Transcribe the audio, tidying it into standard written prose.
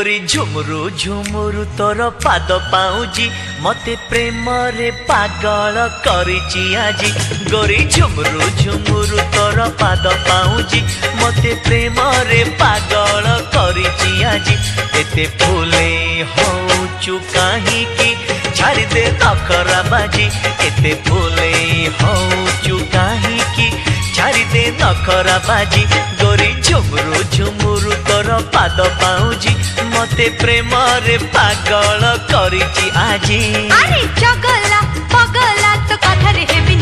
गोरी झुमुरु झुमुरु तोर पाद पाउजी मते प्रेम रे पागल करिची आजी। गोरी झुमुरु झुमुरु तोर पाद पाउजी मते प्रेम रे पागल करिची आजी। एते फूले होचु काहे की छाड़ी दे नखरा बाजी। एते फूले होचु काहे की छाड़ी दे नखरा बाजी। गोरी झुमुरु झुमुरु तोर पाद पाउजी मते प्रेम रे पागल करिची आजी। अरे चगला पगला तो कथा रे हेबी